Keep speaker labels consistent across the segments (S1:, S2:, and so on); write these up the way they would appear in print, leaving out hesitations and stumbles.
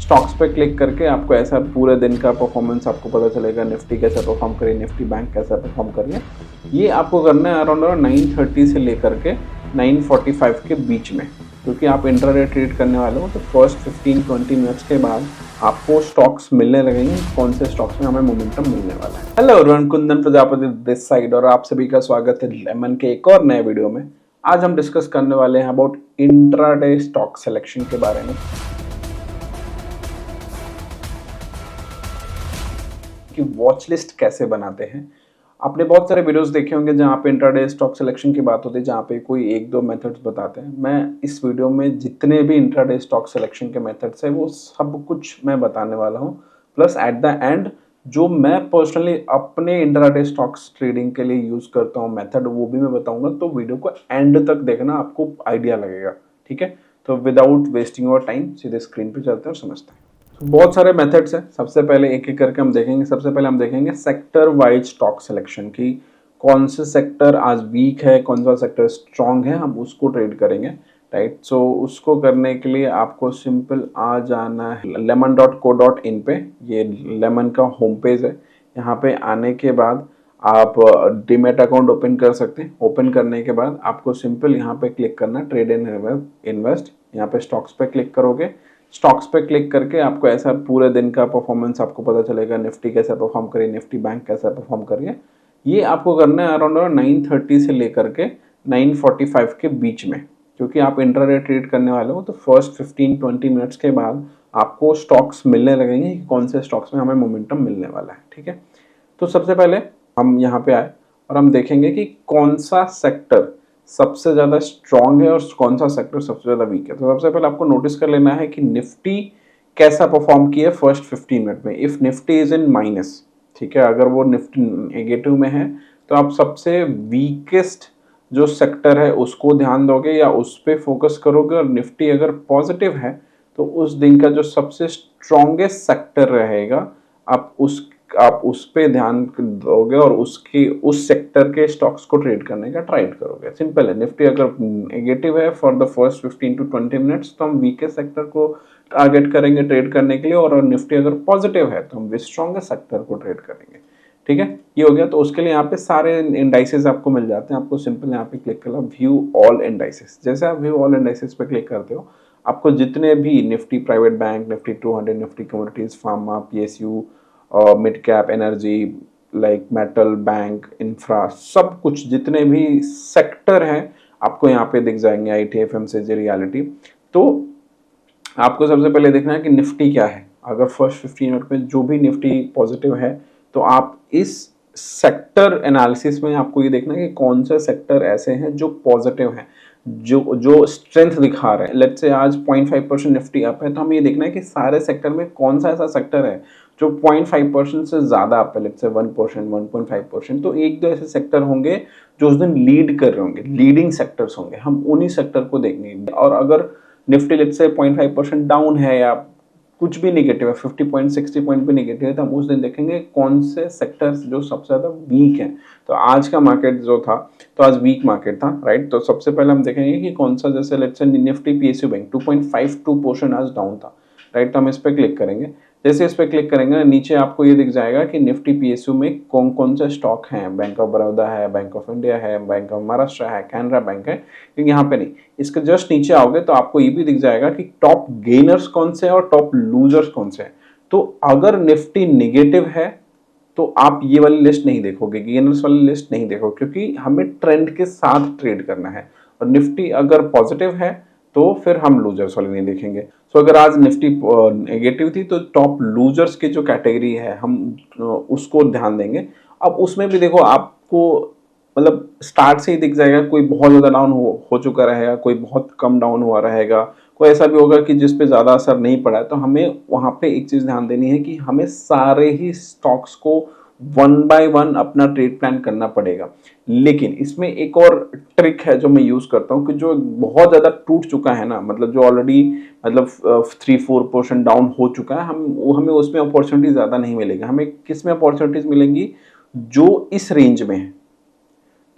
S1: Stocks पे click करके आपको ऐसा पूरे दिन का परफॉर्मेंस आपको पता चलेगा, निफ्टी कैसा परफॉर्म करी, निफ्टी बैंक कैसा परफॉर्म करी है। ये आपको करना है अराउंड 9:30 से लेकर के 9:45 के बीच में, क्योंकि आप इंट्राडे ट्रेड करने वाले हो। तो फर्स्ट 15-20 मिनट्स के बाद आपको स्टॉक्स मिलने लगेंगे, कौन से स्टॉक्स में हमें मोमेंटम मिलने वाला है। Hello everyone, Kundan Prajapati this side और आप सभी का स्वागत है लेमन के एक और नए वीडियो में। आज हम डिस्कस करने वाले हैं अबाउट इंट्राडे स्टॉक सिलेक्शन के बारे में कि वॉच लिस्ट कैसे बनाते हैं। आपने बहुत सारे वीडियोस देखे होंगे जहाँ पे इंट्राडे स्टॉक सिलेक्शन की बात होती है, जहाँ पे कोई एक दो मेथड्स बताते हैं। मैं इस वीडियो में जितने भी इंट्राडे स्टॉक सिलेक्शन के मेथड्स हैं वो सब कुछ मैं बताने वाला हूँ, प्लस एट द एंड जो मैं पर्सनली अपने इंट्राडे स्टॉक्स ट्रेडिंग के लिए यूज करता हूँ मेथड, वो भी मैं बताऊंगा। तो वीडियो को एंड तक देखना, आपको आइडिया लगेगा। ठीक है, तो विदाउट वेस्टिंग योर टाइम सीधे स्क्रीन पे चलते हैं और समझते हैं। बहुत सारे मेथड्स हैं, सबसे पहले एक एक करके हम देखेंगे। सबसे पहले हम देखेंगे सेक्टर वाइज स्टॉक सिलेक्शन की, कौन से सेक्टर आज वीक है, कौन सा सेक्टर स्ट्रांग है, हम उसको ट्रेड करेंगे। राइट, सो उसको करने के लिए आपको सिंपल आ जाना है lemon.co.in पे। ये लेमन का होम पेज है। यहाँ पे आने के बाद आप डीमेट अकाउंट ओपन कर सकते हैं। ओपन करने के बाद आपको सिंपल यहाँ पे क्लिक करना ट्रेड एंड इन्वेस्ट। यहाँ पे स्टॉक्स पे क्लिक करोगे। स्टॉक्स पे क्लिक करके आपको ऐसा पूरे दिन का परफॉर्मेंस आपको पता चलेगा, निफ्टी कैसा परफॉर्म करी, निफ्टी बैंक कैसा परफॉर्म करी है। ये आपको करना है अराउंड 9:30 से लेकर के 9:45 के बीच में, क्योंकि आप इंट्राडे ट्रेड करने वाले हो। तो फर्स्ट 15-20 मिनट्स के बाद आपको स्टॉक्स मिलने लगेंगे कि कौन से स्टॉक्स में हमें मोमेंटम मिलने वाला है। ठीक है, तो सबसे पहले हम यहाँ पे आए और हम देखेंगे कि कौन सा सेक्टर सबसे ज़्यादा स्ट्रांग है और कौन सा सेक्टर सबसे ज़्यादा वीक है। तो सबसे पहले आपको नोटिस कर लेना है कि निफ्टी कैसा परफॉर्म किया है फर्स्ट 15 मिनट में। If Nifty is in minus, ठीक है, अगर वो निफ्टी नेगेटिव में है तो आप सबसे वीकेस्ट जो सेक्टर है उसको ध्यान दोगे या उस पर फोकस करोगे। और निफ्टी अगर पॉजिटिव है तो उस दिन का जो सबसे स्ट्रॉन्गेस्ट सेक्टर रहेगा आप उस पे ध्यान दोगे और उसकी उस सेक्टर के स्टॉक्स को ट्रेड करने का ट्राई करोगे। सिंपल है, निफ्टी अगर नेगेटिव है फॉर द फर्स्ट 15-20 मिनट्स तो हम वीकेस्ट सेक्टर को टारगेट करेंगे ट्रेड करने के लिए, और निफ्टी अगर पॉजिटिव है तो हम स्ट्रॉन्गेस्ट सेक्टर को ट्रेड करेंगे। ठीक है, ये हो गया। तो उसके लिए यहाँ पे सारे इंडाइसेस आपको मिल जाते हैं। आपको सिंपल यहाँ पे क्लिक करना व्यू ऑल इंडाइसेस। जैसे आप व्यू ऑल इंडाइसेस पे क्लिक करते हो, आपको जितने भी Nifty private bank, Nifty 200, Nifty communities, pharma, PSU, mid cap, energy, like metal, bank, infra, सब कुछ जितने भी सेक्टर हैं आपको यहाँ पे दिख जाएंगे। IT, FMCG, reality. तो आपको सबसे पहले देखना है कि निफ्टी क्या है। अगर फर्स्ट 15 मिनट में जो भी निफ्टी पॉजिटिव है तो आप इस सेक्टर एनालिसिस में आपको ये देखना है कि कौन से सेक्टर ऐसे हैं जो पॉजिटिव हैं, जो स्ट्रेंथ दिखा रहे हैं। लेट्स से आज 0.5% निफ्टी अप है, तो हमें ये देखना है कि सारे सेक्टर में कौन सा ऐसा सेक्टर है जो 0.5% से ज़्यादा अप है। Let's say 1%, 1.5%। तो एक दो ऐसे सेक्टर होंगे जो उस दिन लीड कर रहे होंगे, लीडिंग सेक्टर्स होंगे, हम उन्हीं सेक्टर को देखेंगे। और अगर निफ्टी लेट्स से 0.5% डाउन है या कुछ भी नेगेटिव है, 50 पॉइंट, 60 पॉइंट भी नेगेटिव है, तो हम उस दिन देखेंगे कौन से सेक्टर्स जो सबसे ज़्यादा वीक हैं। तो आज का मार्केट जो था तो आज वीक मार्केट था। राइट, तो सबसे पहले हम देखेंगे कि कौन सा, जैसे let's say Nifty PSU bank 2.52% आज डाउन था। राइट, तो हम इस पर क्लिक करेंगे। जैसे इस पर क्लिक करेंगे नीचे आपको ये दिख जाएगा कि निफ्टी पीएसयू में कौन कौन से स्टॉक हैं। बैंक ऑफ बड़ौदा है, बैंक ऑफ इंडिया है, बैंक ऑफ महाराष्ट्र है, कैनरा बैंक है। लेकिन यहाँ पे नहीं, इसके जस्ट नीचे आओगे तो आपको ये भी दिख जाएगा कि टॉप गेनर्स कौन से हैं और टॉप लूजर्स कौन से हैं। तो अगर निफ्टी निगेटिव है तो आप ये वाली लिस्ट नहीं देखोगे, गेनर्स वाली लिस्ट नहीं देखोगे, क्योंकि हमें ट्रेंड के साथ ट्रेड करना है। और निफ्टी अगर पॉजिटिव है तो फिर हम लूजर्स वाली नहीं देखेंगे। सो अगर आज निफ्टी नेगेटिव थी तो टॉप लूजर्स की जो कैटेगरी है हम उसको ध्यान देंगे। अब उसमें भी देखो आपको मतलब स्टार्ट से ही दिख जाएगा, कोई बहुत ज़्यादा डाउन हो चुका रहेगा, कोई बहुत कम डाउन हुआ रहेगा, कोई ऐसा भी होगा कि जिस पे ज़्यादा असर नहीं पड़ा है। तो हमें वहाँ पे एक चीज़ ध्यान देनी है कि हमें सारे ही स्टॉक्स को वन बाय वन अपना ट्रेड प्लान करना पड़ेगा। लेकिन इसमें एक और ट्रिक है जो मैं यूज़ करता हूँ कि जो बहुत ज़्यादा टूट चुका है ना, मतलब जो ऑलरेडी मतलब 3-4% डाउन हो चुका है, हमें उसमें अपॉर्चुनिटी ज़्यादा नहीं मिलेगी। हमें किस में अपॉर्चुनिटीज़ मिलेंगी, जो इस रेंज में है,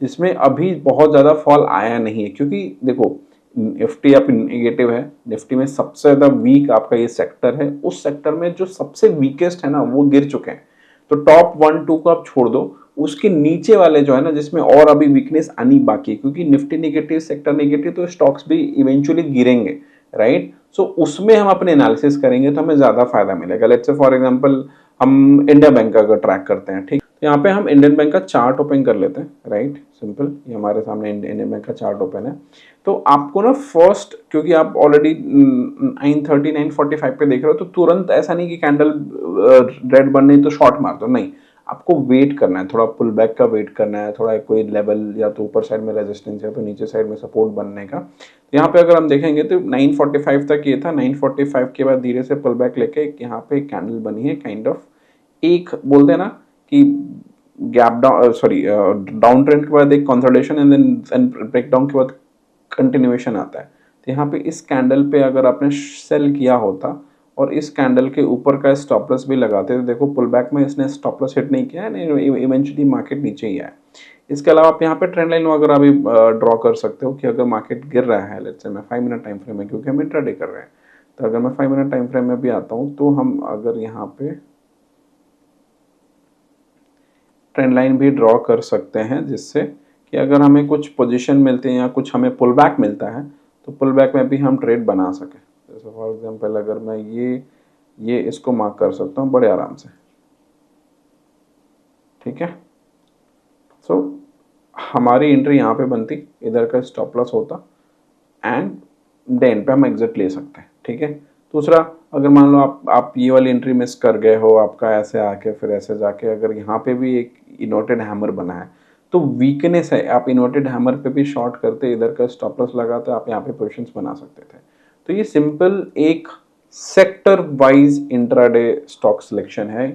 S1: जिसमें अभी बहुत ज़्यादा फॉल आया नहीं है। क्योंकि देखो निफ्टी आप नेगेटिव है, निफ्टी में सबसे ज़्यादा वीक आपका ये सेक्टर है, उस सेक्टर में जो सबसे वीकेस्ट है ना वो गिर चुके हैं। तो टॉप 1-2 को आप छोड़ दो, उसके नीचे वाले जो है ना जिसमें और अभी वीकनेस आनी बाकी है, क्योंकि निफ्टी नेगेटिव, सेक्टर नेगेटिव, तो स्टॉक्स भी इवेंचुअली गिरेंगे, राइट। सो उसमें हम अपने एनालिसिस करेंगे तो हमें ज़्यादा फायदा मिलेगा। लेट्स से फॉर एग्जांपल हम इंडिया बैंक का अगर ट्रैक करते हैं, ठीक, तो यहाँ पे हम इंडियन बैंक का चार्ट ओपन कर लेते हैं, राइट, सिंपल, ये हमारे सामने इंडियन बैंक का चार्ट ओपन है। तो आपको ना फर्स्ट, क्योंकि आप ऑलरेडी 9:30 9:45 पे देख रहे हो, तो तुरंत ऐसा नहीं कि कैंडल रेड बनने तो शॉर्ट मार दो, नहीं, आपको वेट करना है, थोड़ा पुल बैक का वेट करना है, थोड़ा कोई लेवल या तो ऊपर साइड में रेजिस्टेंस है तो नीचे साइड में सपोर्ट बनने का। यहाँ पे अगर हम देखेंगे तो 9:45 तक ये था, 9:45 के बाद धीरे से पुल बैक लेके यहाँ पे एक कैंडल बनी है, काइंड ऑफ एक बोलते हैं ना कि gap down, sorry down trend के बाद एक consolidation and then break down के बाद कंटिन्यूएशन आता है। तो यहाँ पे इस कैंडल पे अगर आपने सेल किया होता और इस कैंडल के ऊपर का स्टॉप लॉस भी लगाते, तो देखो पुल बैक में इसने स्टॉप लॉस हिट नहीं किया है, इवेंचुअली मार्केट नीचे ही आया। इसके अलावा आप यहाँ पे ट्रेंड लाइन वगैरह अभी ड्रॉ कर सकते हो कि अगर मार्केट गिर रहा है, लेट्स से मैं 5 मिनट टाइम फ्रेम में, क्योंकि हम इंट्राडे कर रहे हैं, तो अगर मैं 5 मिनट टाइम फ्रेम में भी आता हूँ तो हम अगर यहाँ पे ट्रेंड लाइन भी ड्रॉ कर सकते हैं, जिससे कि अगर हमें कुछ पोजीशन मिलते हैं या कुछ हमें पुल बैक मिलता है तो पुल बैक में भी हम ट्रेड बना सकें। जैसे फॉर एग्जांपल अगर मैं ये इसको मार्क कर सकता हूँ बड़े आराम से, ठीक है। सो हमारी एंट्री यहाँ पे बनती, इधर का स्टॉप लॉस होता एंड देन पे हम एग्जिट ले सकते हैं, ठीक है। दूसरा, अगर मान लो आप ये वाली एंट्री मिस कर गए हो, आपका ऐसे आके फिर ऐसे जाके अगर यहाँ पे भी एक इन्वर्टेड हैमर बना है तो वीकनेस है, आप इन्वर्टेड हैमर पे भी शॉर्ट करते, इधर का स्टॉप लॉस लगाते, आप यहाँ पे पोजीशंस बना सकते थे। तो ये सिंपल एक sector wise intraday stock selection है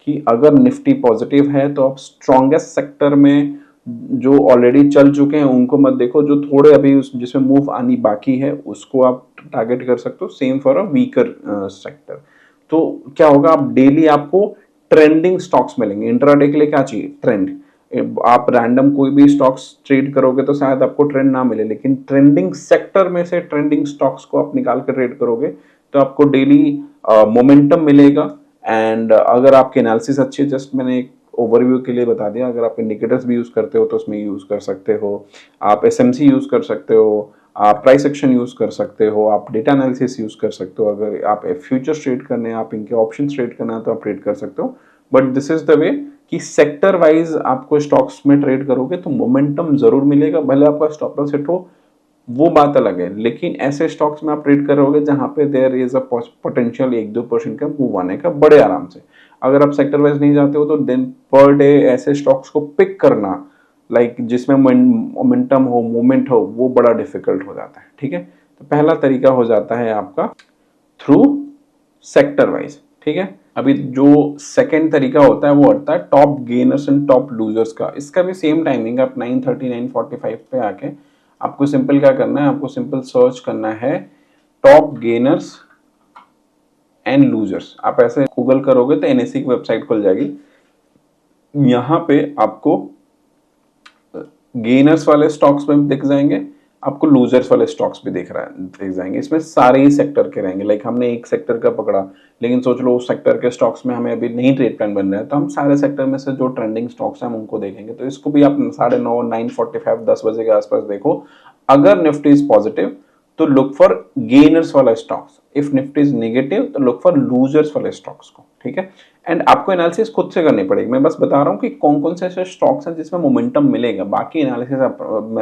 S1: कि अगर निफ्टी पॉजिटिव है तो आप स्ट्रॉन्गेस्ट सेक्टर में जो ऑलरेडी चल चुके हैं उनको मत देखो, जो थोड़े अभी जिसमें मूव आनी बाकी है उसको आप टारगेट कर सकते हो, same for a weaker sector. तो क्या होगा, आप डेली आपको ट्रेंडिंग स्टॉक्स मिलेंगे। इंट्राडे के लिए क्या चाहिए, ट्रेंड। आप रैंडम कोई भी स्टॉक्स ट्रेड करोगे तो शायद आपको ट्रेंड ना मिले, लेकिन ट्रेंडिंग सेक्टर में से ट्रेंडिंग स्टॉक्स को आप निकाल कर ट्रेड करोगे तो आपको डेली मोमेंटम मिलेगा। एंड अगर आपके एनालिसिस अच्छी, जस्ट मैंने एक ओवरव्यू के लिए बता दिया, अगर आप इंडिकेटर्स भी यूज करते हो तो उसमें यूज कर सकते हो, आप एसएमसी यूज कर सकते हो, आप प्राइस एक्शन यूज कर सकते हो, आप डेटा एनालिसिस यूज कर सकते हो, अगर आप फ्यूचर ट्रेड करने हैं, आप इनके ऑप्शन ट्रेड करना है तो आप ट्रेड कर सकते हो। But this is the way कि सेक्टर वाइज आपको स्टॉक्स में ट्रेड करोगे तो मोमेंटम जरूर मिलेगा, भले आपका स्टॉप लॉस हिट हो वो बात अलग है, लेकिन ऐसे स्टॉक्स में आप ट्रेड करोगे जहां पे देयर इज अ पोटेंशियल 1-2% का मूव आने का बड़े आराम से। अगर आप सेक्टर वाइज नहीं जाते हो तो दिन पर डे ऐसे स्टॉक्स को पिक करना, लाइक जिसमें मोमेंटम हो, मूवमेंट हो, वो बड़ा डिफिकल्ट हो जाता है, ठीक है। तो पहला तरीका हो जाता है आपका थ्रू सेक्टर वाइज, ठीक है। अभी जो सेकंड तरीका होता है वो होता है top gainers and top losers का। इसका भी सेम टाइमिंग, आप 9:30 9:45 पे आके आपको सिंपल क्या करना है, आपको सिंपल सर्च करना है टॉप गेनर्स एंड लूजर्स। आप ऐसे गूगल करोगे तो एनएससी की वेबसाइट खुल जाएगी, यहाँ पे आपको गेनर्स वाले स्टॉक्स में दिख जाएंगे, आपको लूजर्स वाले स्टॉक्स भी दिख जाएंगे। इसमें सारे ही सेक्टर के रहेंगे, लाइक हमने एक सेक्टर का पकड़ा, लेकिन सोच लो उस सेक्टर के स्टॉक्स में हमें अभी नहीं ट्रेड प्लान बन रहा है, तो हम सारे सेक्टर में से जो ट्रेंडिंग स्टॉक्स हैं हम उनको देखेंगे। तो इसको भी आप 9:30 9:45 10 बजे के आसपास देखो। अगर निफ्टी इज पॉजिटिव तो लुक फॉर गेनर्स वाला stocks, if Nifty is negative तो लुक फॉर लूजर्स वाले स्टॉक्स को, ठीक है। एंड आपको एनालिसिस खुद से करनी पड़ेगी, मैं बस बता रहा हूँ कि कौन कौन से ऐसे स्टॉक्स हैं जिसमें मोमेंटम मिलेगा। बाकी एनालिसिस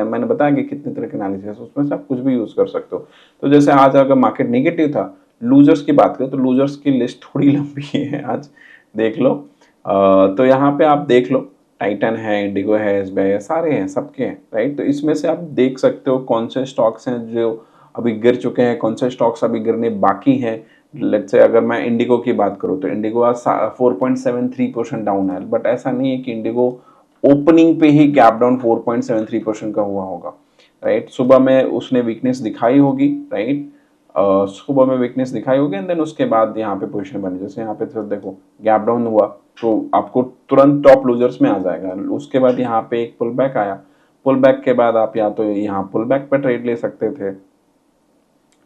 S1: मैंने बताया कि कितने तरह के एनालिसिस, उसमें से आप कुछ भी यूज कर सकते हो। तो जैसे आज अगर मार्केट नेगेटिव था, लूजर्स की बात करें तो लूजर्स की लिस्ट थोड़ी लंबी है, आज देख लो। तो यहाँ पे आप देख लो, टाइटन है, इंडिगो है, एसबीआई है, सारे हैं, सबके हैं, राइट। तो इसमें से आप देख सकते हो कौन से स्टॉक्स हैं जो अभी गिर चुके हैं, कौन से स्टॉक्स अभी गिरने बाकी हैं। लेट्स से अगर मैं इंडिगो की बात करूँ तो इंडिगो आज 4.73% डाउन है, बट ऐसा नहीं है कि इंडिगो ओपनिंग पे ही गैप डाउन 4.73% का हुआ होगा, राइट। सुबह में उसने वीकनेस दिखाई होगी, राइट, सुबह में वीकनेस दिखाई होगी एंड देन उसके बाद यहाँ पे पोजीशन बनी। जैसे यहाँ पे तो देखो गैप डाउन हुआ तो आपको तुरंत टॉप लूजर्स में आ जाएगा, उसके बाद यहाँ पे एक पुल बैक आया, पुल बैक के बाद आप या तो यहाँ पुल बैक पे ट्रेड ले सकते थे,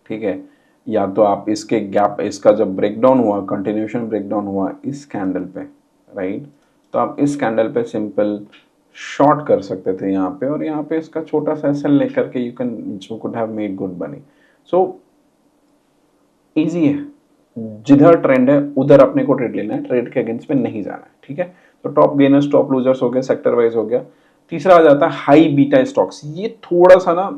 S1: ठीक है, या तो आप इसके गैप, इसका जब ब्रेकडाउन हुआ, कंटिन्यूशन ब्रेकडाउन हुआ इस कैंडल पे, राइट, तो आप इस कैंडल पे सिंपल शॉर्ट कर सकते थे यहाँ पे, और यहाँ पे इसका छोटा सा एसएल लेकर के you could have made good money. So easy है, जिधर ट्रेंड है उधर अपने को ट्रेड लेना है, ट्रेड के अगेंस्ट में नहीं जाना है, ठीक है। तो टॉप गेनर्स टॉप लूजर्स हो गए, सेक्टर वाइज हो गया। तीसरा आ जाता है हाई बीटा स्टॉक्स। ये थोड़ा सा ना,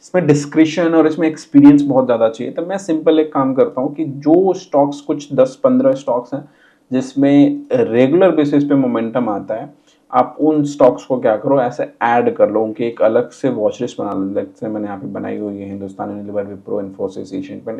S1: इसमें डिस्क्रिशन और इसमें एक्सपीरियंस बहुत ज़्यादा चाहिए। तो मैं सिंपल एक काम करता हूँ कि जो स्टॉक्स, कुछ 10-15 स्टॉक्स हैं जिसमें रेगुलर बेसिस पे मोमेंटम आता है, आप उन स्टॉक्स को क्या करो, ऐसे ऐड कर लो, उनकी एक अलग से वॉच लिस्ट बना लो। जैसे मैंने यहाँ पे बनाई हुई है, Hindustan Unilever, Wipro, Infosys, Asian paint,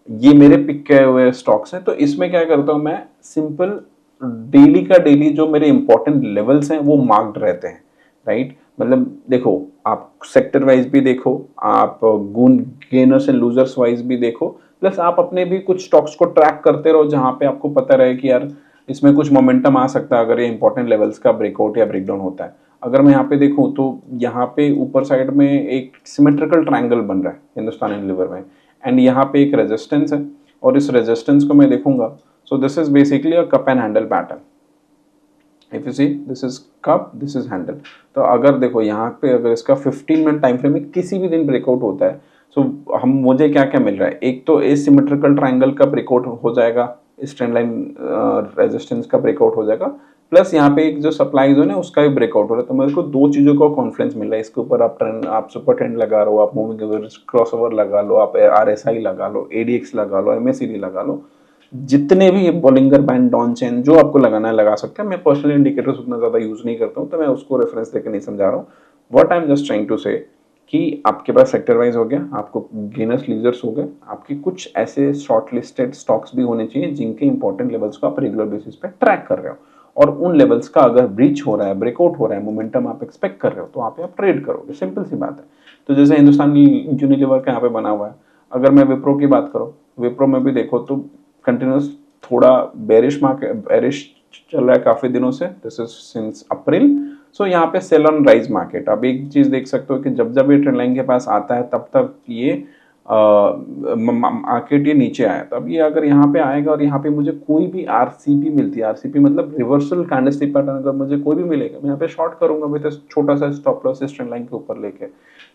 S1: ये मेरे पिक किए हुए स्टॉक्स हैं। तो इसमें क्या करता हूँ मैं, सिंपल डेली का डेली जो मेरे इंपॉर्टेंट लेवल्स हैं वो मार्क्ड रहते हैं, राइट। मतलब देखो, आप सेक्टर वाइज भी देखो, आप गुन गेनर्स एंड लूजर्स वाइज भी देखो, प्लस आप अपने भी कुछ स्टॉक्स को ट्रैक करते रहो जहां पे आपको पता रहे कि यार इसमें कुछ मोमेंटम आ सकता है अगर ये इंपॉर्टेंट लेवल्स का ब्रेकआउट या ब्रेकडाउन होता है। अगर मैं यहाँ पे देखूं तो यहाँ पे ऊपर साइड में एक सिमेट्रिकल ट्रायंगल बन रहा है हिंदुस्तान यूनिलीवर में, एंड यहाँ पे एक रेजिस्टेंस है, और इस रेजिस्टेंस को मैं देखूंगा, so this is basically a cup and handle pattern. If you see, this is cup, this is handle. तो अगर देखो यहाँ पे, अगर इसका 15 मिनट टाइम फ्रेम में किसी भी दिन ब्रेकआउट होता है, सो हम, मुझे क्या क्या मिल रहा है, एक तो एसिमेट्रिकल ट्रायंगल का ब्रेकआउट हो जाएगा, इस ट्रेंड लाइन रेजिस्टेंस का ब्रेकआउट हो जाएगा, प्लस यहाँ पे एक जो सप्लाई जोन है उसका भी ब्रेकआउट हो रहा है। तो मेरे को दो चीज़ों का कॉन्फ्लुएंस मिल रहा है। इसके ऊपर आप ट्रेंड, आप सुपर ट्रेंड लगा रहे हो, आप मूविंग एवरेज क्रॉसओवर लगा लो, आप आरएसआई लगा लो, एडीएक्स लगा लो, एमएसीडी लगा लो, जितने भी बॉलिंगर बैंड, डॉन चेन, जो आपको लगाना है लगा सकते हैं। मैं पर्सनल इंडिकेटर्स उतना ज़्यादा यूज़ नहीं करता हूँ, तो मैं उसको रेफरेंस लेकर नहीं समझा रहा हूँ। What I am just trying to say कि आपके पास सेक्टर वाइज हो गया, आपको गेनर्स लीजर्स हो गए, आपके कुछ ऐसे शॉर्ट लिस्टेड स्टॉक्स भी होने चाहिए जिनके इंपॉर्टेंट लेवल्स को आप रेगुलर बेसिस पे ट्रैक कर रहे हो, और उन लेवल्स का अगर ब्रीच हो रहा है, ब्रेकआउट हो रहा है, मोमेंटम आप एक्सपेक्ट कर रहे हो, तो आप ट्रेड करोगे। सिंपल सी बात है। तो जैसे हिंदुस्तान यूनिलीवर का यहाँ पे बना हुआ है, अगर मैं विप्रो की बात करूँ, विप्रो में भी देखो तो कंटिन्यूस थोड़ा बेरिश मार्केट, बेरिश चल रहा है काफी दिनों से, दिस इज सिंस अप्रैल। सो यहाँ पे सेल ऑन राइज मार्केट। अब एक चीज देख सकते हो कि जब जब ये ट्रेंड लाइन के पास आता है तब तक ये मार्केट ये नीचे आया। तब ये अगर यहाँ पे आएगा और यहाँ पे मुझे कोई भी आरसीपी मिलती है, आरसीपी मतलब रिवर्सल कैंडलस्टिक पैटर्न, अगर मुझे कोई भी मिलेगा, मैं यहाँ पे शॉर्ट करूंगा विद छोटा सा स्टॉप लॉस इस ट्रेंड लाइन के ऊपर लेके।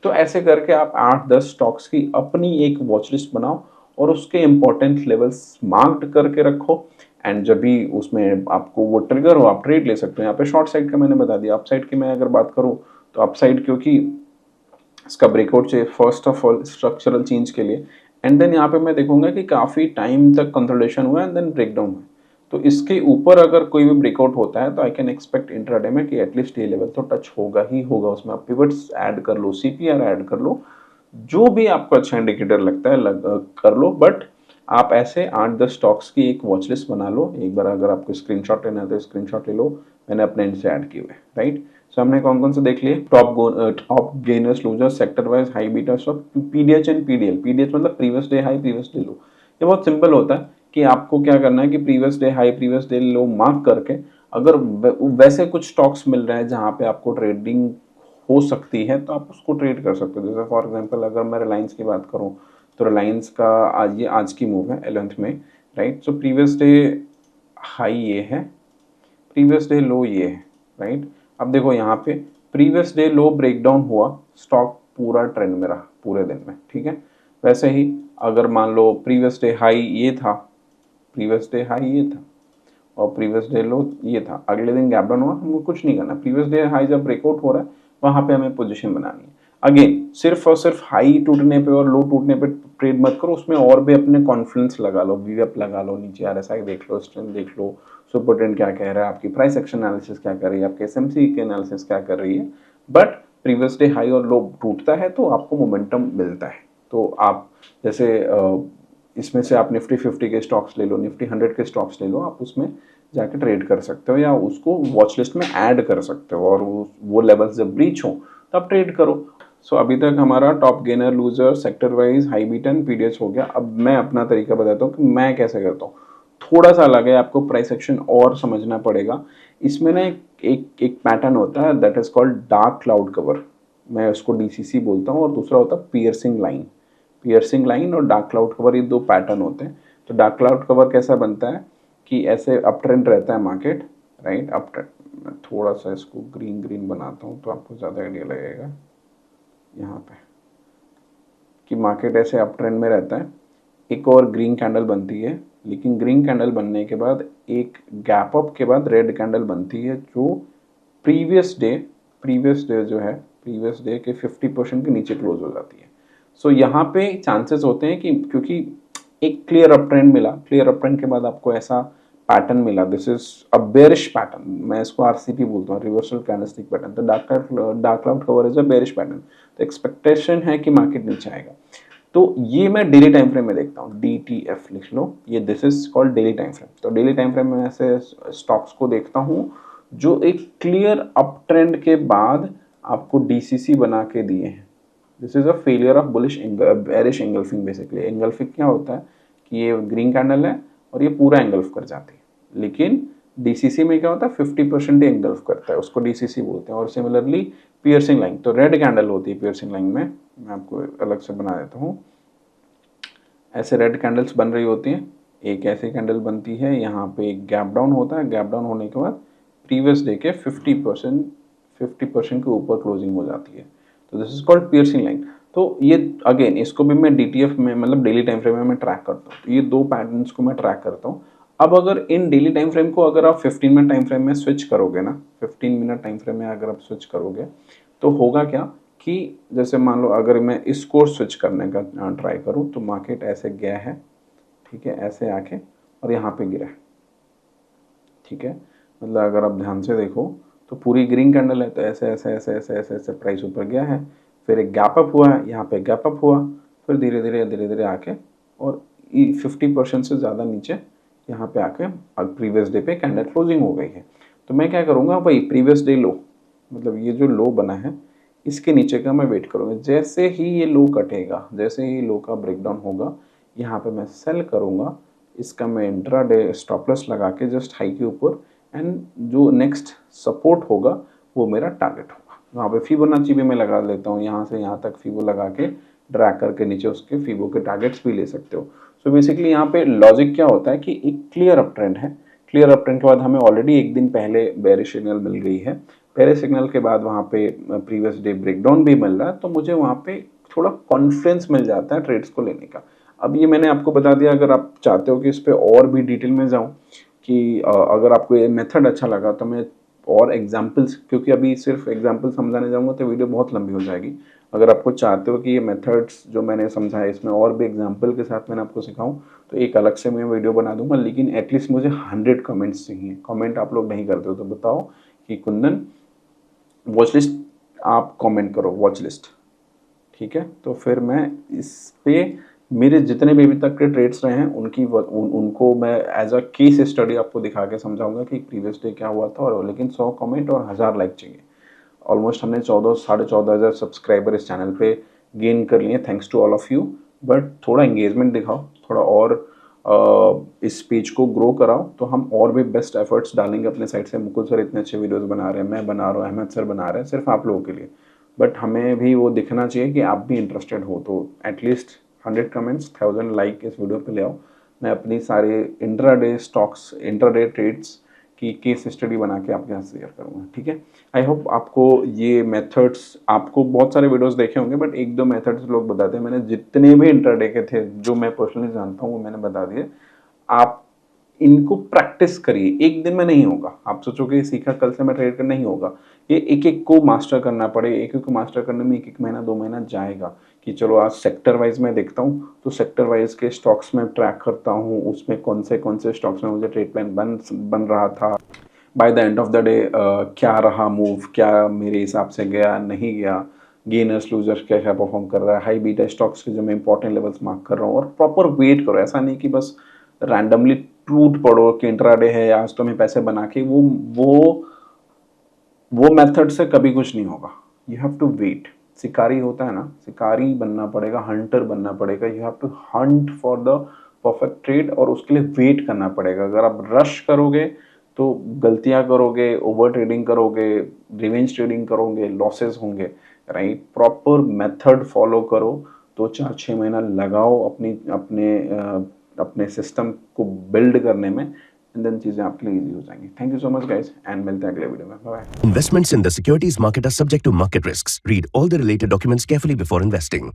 S1: तो ऐसे करके आप 8-10 स्टॉक्स की अपनी एक वॉच लिस्ट बनाओ और उसके इंपॉर्टेंट लेवल्स मार्क्ड करके रखो, एंड जब भी उसमें आपको वो ट्रिगर हो आप ट्रेड ले सकते हो। यहाँ पे शॉर्ट साइड का मैंने बता दिया। अप साइड की मैं अगर बात करूँ तो अप साइड, क्योंकि इसका ब्रेकआउट चाहिए first of all structural change के लिए, एंड देन यहाँ पे मैं देखूंगा कि काफ़ी टाइम तक कंसोलिडेशन हुआ एंड देन ब्रेकडाउन हुआ। तो इसके ऊपर अगर कोई भी ब्रेकआउट होता है तो आई कैन एक्सपेक्ट इंट्राडे में कि एटलीस्ट ये लेवल तो टच होगा ही होगा। उसमें आप पिवट्स ऐड कर लो, सीपीआर ऐड कर लो, जो भी आपको अच्छा इंडिकेटर लगता है कर लो। बट आप ऐसे 8-10 स्टॉक्स की एक वॉच लिस्ट बना लो। एक बार अगर आपको स्क्रीनशॉट लेना है तो स्क्रीनशॉट ले लो, मैंने अपने एंड से ऐड किए हुए, राइट। सो हमने कौन कौन से देख लिए, top gainers, losers, sector wise, high beta stock, PDH and PDL. PDH मतलब previous day high, previous day low. ये बहुत सिंपल होता है कि आपको क्या करना है कि previous day high, previous day लो मार्क करके, अगर वैसे कुछ स्टॉक्स मिल रहे हैं जहाँ पे आपको ट्रेडिंग हो सकती है तो आप उसको ट्रेड कर सकते हो। जैसे फॉर एग्जांपल अगर मैं रिलायंस की बात करूँ तो रिलायंस का आज की मूव है 11th में, right. So previous day high ये है, प्रीवियस डे लो ये है, राइट। अब देखो यहाँ पे प्रीवियस डे लो ब्रेकडाउन हुआ, स्टॉक पूरा ट्रेंड में रहा पूरे दिन में, ठीक है। वैसे ही अगर मान लो प्रीवियस डे हाई ये था, प्रीवियस डे हाई ये था और प्रीवियस डे लो ये था, अगले दिन गैप डाउन हुआ, हमको कुछ नहीं करना। प्रीवियस डे हाई जब ब्रेकआउट हो रहा है वहां पे हमें पोजीशन बनानी है। अगेन सिर्फ और सिर्फ हाई टूटने पे और लो टूटने पे ट्रेड मत करो, उसमें और भी अपने कॉन्फिडेंस लगा लो, वीएप लगा लो, नीचे आरएसआई देख लो, स्ट्रेंथ देख लो, सुपर ट्रेंड क्या कह रहा है, आपकी प्राइस एक्शन एनालिसिस क्या कर रही है, आपके एसएमसी के एनालिसिस क्या कर रही है। बट प्रीवियस डे हाई और लो टूटता है तो आपको मोमेंटम मिलता है। तो आप जैसे इसमें से आप निफ्टी 50 के स्टॉक्स ले लो, निफ्टी 100 के स्टॉक्स ले लो, आप उसमें जाके ट्रेड कर सकते हो या उसको वॉच लिस्ट में ऐड कर सकते हो, और वो लेवल्स जब ब्रीच हो तब ट्रेड करो। सो अभी तक हमारा top gainer, loser, sector wise, high beta and PDH हो गया। अब मैं अपना तरीका बताता हूँ कि मैं कैसे करता हूँ। थोड़ा सा अलग है, आपको प्राइस एक्शन और समझना पड़ेगा। इसमें ना एक पैटर्न होता है that is called dark cloud cover, मैं उसको डीसीसी बोलता हूँ, और दूसरा होता है पियर्सिंग लाइन। पियर्सिंग लाइन और डार्क क्लाउड कवर, ये दो पैटर्न होते हैं। तो डार्क क्लाउड कवर कैसा बनता है कि ऐसे अप ट्रेंड रहता है मार्केट, राइट, अप ट्रेंड। मैं थोड़ा सा इसको ग्रीन ग्रीन बनाता हूँ तो आपको ज़्यादा आइडिया लगेगा यहाँ पे, कि मार्केट ऐसे अप ट्रेंड में रहता है, एक और ग्रीन कैंडल बनती है, लेकिन ग्रीन कैंडल बनने के बाद एक गैप अप के बाद रेड कैंडल बनती है जो प्रीवियस डे जो है, प्रीवियस डे के 50% के नीचे क्लोज हो जाती है। सो यहाँ पे चांसेस होते हैं कि क्योंकि एक क्लियर अप ट्रेंड मिला, क्लियर अप ट्रेंड के बाद आपको ऐसा पैटर्न मिला, this is a bearish pattern, मैं इसको आरसीपी बोलता हूँ, रिवर्सल कैंडलस्टिक पैटर्न। तो dark cloud cover is a bearish pattern, तो एक्सपेक्टेशन है कि मार्केट नीचे आएगा। तो ये मैं डेली टाइम फ्रेम में देखता हूँ, DTF लिख लो, ये this is called daily time frame. तो डेली टाइम फ्रेम में ऐसे स्टॉक्स को देखता हूँ जो एक क्लियर अप ट्रेंड के बाद आपको DCC बना के दिए हैं। This is a failure of bullish bearish engulfing. Basically engulfing क्या होता है कि ये ग्रीन कैंडल है और ये पूरा एंगल्फ कर जाती है, लेकिन DCC में क्या होता है 50% ही एंगल्फ करता है, उसको DCC बोलते हैं। और सिमिलरली पियर्सिंग लाइन, तो रेड कैंडल होती है पियर्सिंग लाइन में, मैं आपको अलग से बना देता हूँ। ऐसे रेड कैंडल्स बन रही होती हैं, एक ऐसी कैंडल बनती है, यहाँ पे एक गैप डाउन होता है, गैप डाउन होने के बाद प्रीवियस डे के 50% के ऊपर क्लोजिंग हो जाती है, तो this is called piercing line. तो ये अगेन इसको भी मैं DTF में, मतलब डेली टाइम फ्रेम में मैं ट्रैक करता हूँ। तो ये दो पैटर्न्स को मैं ट्रैक करता हूँ। अब अगर इन डेली टाइम फ्रेम को अगर आप 15 मिनट टाइम फ्रेम में स्विच करोगे ना, 15 मिनट टाइम फ्रेम में अगर आप स्विच करोगे तो होगा क्या कि जैसे मान लो अगर मैं इसको स्विच करने का ट्राई करूं तो मार्केट ऐसे गया है, ठीक है, ऐसे आके और यहाँ पे गिरा है, ठीक है। मतलब अगर आप ध्यान से देखो तो पूरी ग्रीन कैंडल है, तो ऐसे ऐसे ऐसे ऐसे ऐसे ऐसे प्राइस ऊपर गया है, फिर एक गैप अप हुआ है, यहाँ पे गैप अप हुआ, फिर धीरे धीरे आके और 50% से ज़्यादा नीचे यहाँ पे आके प्रीवियस डे पे कैंडल क्लोजिंग हो गई है। तो मैं क्या करूँगा भाई, प्रीवियस डे लो, मतलब ये जो लो बना है इसके नीचे का मैं वेट करूँगा। जैसे ही ये लो कटेगा, जैसे ही लो का ब्रेकडाउन होगा, यहाँ पे मैं सेल करूँगा, इसका मैं इंट्रा डे स्टॉप लॉस लगा के जस्ट हाई के ऊपर, एंड जो नेक्स्ट सपोर्ट होगा वो मेरा टारगेट होगा। वहाँ पे फिबोनाची भी मैं लगा लेता हूँ, यहाँ से यहाँ तक फिबो लगा के ड्रैग करके नीचे उसके फिबो के टारगेट्स भी ले सकते हो। सो बेसिकली यहाँ पे लॉजिक क्या होता है कि एक क्लियर अप ट्रेंड है, क्लियर अप ट्रेंड के बाद हमें ऑलरेडी एक दिन पहले बेरिश सिग्नल मिल गई है, बेरिश सिग्नल के बाद वहाँ पे प्रीवियस डे ब्रेकडाउन भी मिल रहा है, तो मुझे वहाँ पे थोड़ा कॉन्फिडेंस मिल जाता है ट्रेड्स को लेने का। अब ये मैंने आपको बता दिया, अगर आप चाहते हो कि इस पर और भी डिटेल में जाऊँ, कि अगर आपको ये मेथड अच्छा लगा तो मैं और एग्जाम्पल्स, क्योंकि अभी सिर्फ एग्जाम्पल समझाने जाऊँगा तो वीडियो बहुत लंबी हो जाएगी। अगर आपको चाहते हो कि ये मेथड्स जो मैंने समझाया इसमें और भी एग्जाम्पल के साथ मैंने आपको सिखाऊं, तो एक अलग से मैं वीडियो बना दूंगा, लेकिन एटलीस्ट मुझे 100 कमेंट्स चाहिए। कमेंट आप लोग नहीं करते हो तो बताओ कि कुंदन वॉच लिस्ट आप कमेंट करो, वॉच लिस्ट, ठीक है। तो फिर मैं इस पे मेरे जितने भी अभी तक के ट्रेड्स रहे हैं उनको मैं एज अ केस स्टडी आपको दिखा के समझाऊंगा कि प्रीवियस डे क्या हुआ था। और लेकिन 100 कमेंट और 1000 लाइक चाहिए। ऑलमोस्ट हमने 14,500 सब्सक्राइबर इस चैनल पे गेन कर लिए, thanks to all of you. But थोड़ा एंगेजमेंट दिखाओ, थोड़ा और इस पेज को ग्रो कराओ, तो हम और भी बेस्ट एफर्ट्स डालेंगे अपने साइड से। मुकुल सर इतने अच्छे वीडियोस बना रहे हैं, मैं बना रहा हूँ, अहमद सर बना रहे हैं, सिर्फ आप लोगों के लिए। बट हमें भी वो दिखना चाहिए कि आप भी इंटरेस्टेड हो, तो एटलीस्ट 100 कमेंट्स, 1000 लाइक इस वीडियो पे ले आओ। मैं अपनी सारे इंट्राडे स्टॉक्स, इंट्राडे ट्रेड्स की केस स्टडी बना के आपके यहाँ शेयर करूँगा, ठीक है। आई होप आपको ये मेथड्स, आपको बहुत सारे वीडियोस देखे होंगे बट एक दो मेथड्स लोग बताते हैं, मैंने जितने भी इंट्राडे के थे जो मैं पर्सनली जानता हूँ वो मैंने बता दिए। आप इनको प्रैक्टिस करिए, एक दिन में नहीं होगा। आप सोचोगे सीखा कल से मैं ट्रेड करना, नहीं होगा। ये एक एक को मास्टर करना पड़े, एक एक को मास्टर करने में एक एक महीना 2 महीना जाएगा। कि चलो आज सेक्टर वाइज मैं देखता हूँ, तो सेक्टर वाइज के स्टॉक्स में ट्रैक करता हूँ, उसमें कौन से स्टॉक्स में मुझे ट्रेड प्लान बन रहा था, by the end of the day क्या रहा मूव, क्या मेरे हिसाब से गया नहीं गया, गेनर्स लूजर्स क्या क्या परफॉर्म कर रहा है, हाई बीटा स्टॉक्स के जो मैं इंपॉर्टेंट लेवल्स मार्क कर रहा हूँ, और प्रॉपर वेट करो। ऐसा नहीं कि बस रैंडमली टूट पड़ो कि इंट्राडे है आज तो मैं पैसे बना के, वो मेथड से कभी कुछ नहीं होगा। You have to wait. शिकारी होता है ना, शिकारी बनना पड़ेगा, हंटर बनना पड़ेगा। You have to hunt for the perfect trade, और उसके लिए वेट करना पड़ेगा। अगर आप रश करोगे तो गलतियां करोगे, ओवर ट्रेडिंग करोगे, रिवेंज ट्रेडिंग करोगे, लॉसेस होंगे, राइट। प्रॉपर मेथड फॉलो करो 2-4-6 महीना लगाओ अपने सिस्टम को बिल्ड करने में, एंड देन चीज़ें आपके लिए ईज़ी हो जाएँगी। Thank you so much guys, and मिलते हैं अगले वीडियो में। Bye bye.
S2: Investments in the securities market are subject to market risks. Read all the related documents carefully before investing.